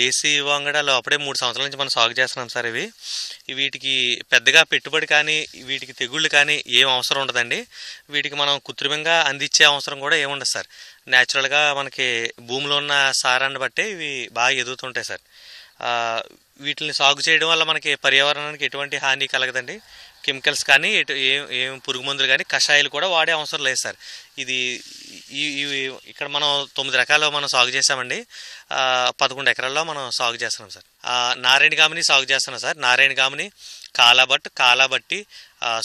దేశీ వంగడాలు అప్పుడే 3 సంవత్సరాల నుంచి మనం సాగు చేస్తున్నాం సార్. వీటికి పెద్దగా పెట్టుబడి కానీ, వీటికి తెగుళ్ళు కానీ ఏం అవసరం ఉండదండి. వీటికి మనం కృత్రిమంగా అందించే అవసరం కూడా ఏముండదు సార్. న్యాచురల్గా మనకి భూమిలో ఉన్న సారాన్ని బట్టే ఇవి బాగా ఎదుగుతుంటాయి సార్. వీటిని సాగు చేయడం వల్ల మనకి పర్యావరణానికి ఎటువంటి హాని కలగదండి. కెమికల్స్ కానీ ఏం పురుగు మందులు కానీ కషాయాలు కూడా వాడే అవసరం లేదు సార్. ఇవి ఇక్కడ మనం 9 రకాలు మనం సాగు చేసామండి. 11 ఎకరాల్లో మనం సాగు చేస్తున్నాం సార్. నారాయణ గామిని సాగు చేస్తున్నాం సార్. నారాయణ గామిని, కాలాబట్టి,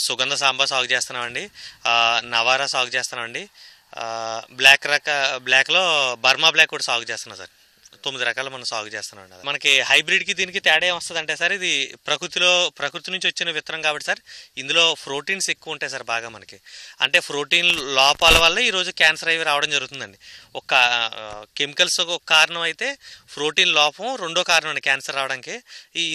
సుగంధ సాంబా సాగు చేస్తున్నామండి. నవారా సాగు చేస్తున్నామండి. బ్లాక్లో బర్మా బ్లాక్ కూడా సాగు చేస్తున్నాం సార్. 9 రకాలు మనం సాగు చేస్తున్నాం. మనకి హైబ్రిడ్కి దీనికి తేడా ఏమొస్తుందంటే సార్, ఇది ప్రకృతి నుంచి వచ్చిన విత్తనం కాబట్టి సార్, ఇందులో ప్రోటీన్స్ ఎక్కువ ఉంటాయి సార్ బాగా మనకి. అంటే ప్రోటీన్ లోపాల వల్ల ఈరోజు క్యాన్సర్ అవి రావడం జరుగుతుందండి. ఒక కెమికల్స్ ఒక కారణం అయితే, ప్రోటీన్ లోపం రెండో కారణం అండి క్యాన్సర్ రావడానికి.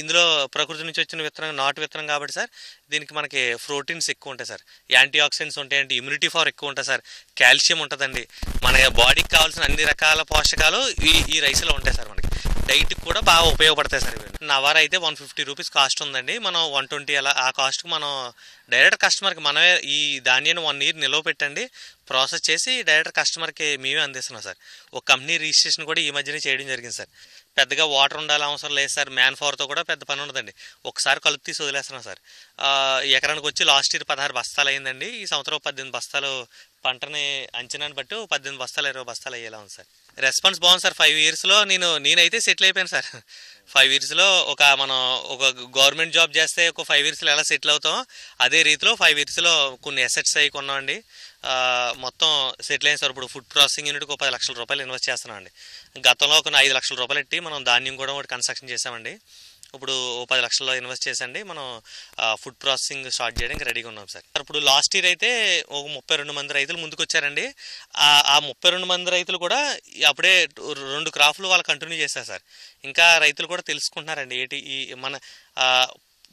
ఇందులో ప్రకృతి నుంచి వచ్చిన విత్తనం, నాటు విత్తనం కాబట్టి సార్, దీనికి మనకి ప్రోటీన్స్ ఎక్కువ ఉంటాయి సార్. యాంటీ ఆక్సిడెంట్స్ ఉంటాయండి, ఇమ్యూనిటీ పవర్ ఎక్కువ ఉంటుంది సార్, కాల్షియం ఉంటుందండి. మన బాడీకి కావాల్సిన అన్ని రకాల పోషకాలు ఈ రైస్లో ఉంటాయి సార్. మనకి డైట్కి కూడా బాగా ఉపయోగపడతాయి సార్. నవారా అయితే 150 రూపీస్ కాస్ట్ ఉందండి. మనం 120 అలా ఆ కాస్ట్కి మనం డైరెక్ట్ కస్టమర్కి మనమే ఈ ధాన్యాన్ని 1 ఇయర్ నిల్వ పెట్టండి, ప్రాసెస్ చేసి డైరెక్ట్ కస్టమర్కి మేమే అందిస్తున్నాం సార్. ఒక కంపెనీ రిజిస్ట్రేషన్ కూడా ఈ మధ్యనే చేయడం జరిగింది సార్. పెద్దగా వాటర్ ఉండాలి అవసరం లేదు సార్. మ్యాన్ పవర్తో కూడా పెద్ద పని ఉండదండి. ఒకసారి కలుపు తీసి వదిలేస్తున్నాం సార్. ఎకరానికి వచ్చి లాస్ట్ ఇయర్ 16 బస్తాలు అయిందండి. ఈ సంవత్సరం 18 బస్తాలు పంటని అంచనాన్ని బట్టి 18 బస్తాలు 20 బస్తాలు అయ్యేలా ఉంది సార్. రెస్పాన్స్ బాగుంది సార్. 5 ఇయర్స్లో నేనైతే సెటిల్ అయిపోయాను సార్. 5 ఇయర్స్లో మనం ఒక గవర్నమెంట్ జాబ్ చేస్తే ఒక 5 ఇయర్స్లో ఎలా సెటిల్ అవుతామో అదే రీతిలో 5 ఇయర్స్లో కొన్ని అసెట్స్ అవి కొన్నామండి. మొత్తం సెటిల్ అయింది సార్. ఇప్పుడు ఫుడ్ ప్రాసెసింగ్ యూనిట్కి ఒక 10 లక్షల రూపాయలు ఇన్వెస్ట్ చేస్తున్నాం అండి. గతంలో ఒక 5 లక్షల రూపాయలు పెట్టి మనం ధాన్యం కూడా ఒకటి కన్స్ట్రక్షన్ చేసామండి. ఇప్పుడు 10 లక్షల్లో ఇన్వెస్ట్ చేసండి మనం ఫుడ్ ప్రాసెసింగ్ స్టార్ట్ చేయడానికి రెడీగా ఉన్నాం సార్. ఇప్పుడు లాస్ట్ ఇయర్ అయితే ఒక 32 మంది రైతులు ముందుకు వచ్చారండి. ఆ 32 మంది రైతులు కూడా అప్పుడే 2 క్రాప్లు వాళ్ళు కంటిన్యూ చేశారు సార్. ఇంకా రైతులు కూడా తెలుసుకుంటున్నారండి ఏంటి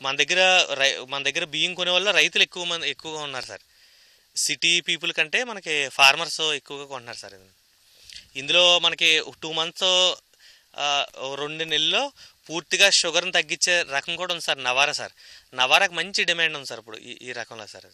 మన దగ్గర బియ్యం కొనే వల్ల రైతులు ఎక్కువగా ఉన్నారు సార్. సిటీ పీపుల్ కంటే మనకి ఫార్మర్స్ ఎక్కువగా కొంటున్నారు సార్. ఇందులో మనకి 2 మంత్స్ 2 నెలల్లో పూర్తిగా షుగర్ని తగ్గించే రకం కూడా ఉంది సార్, నవారా సార్. నవారాకి మంచి డిమాండ్ ఉంది సార్ ఇప్పుడు ఈ రకంలో సార్.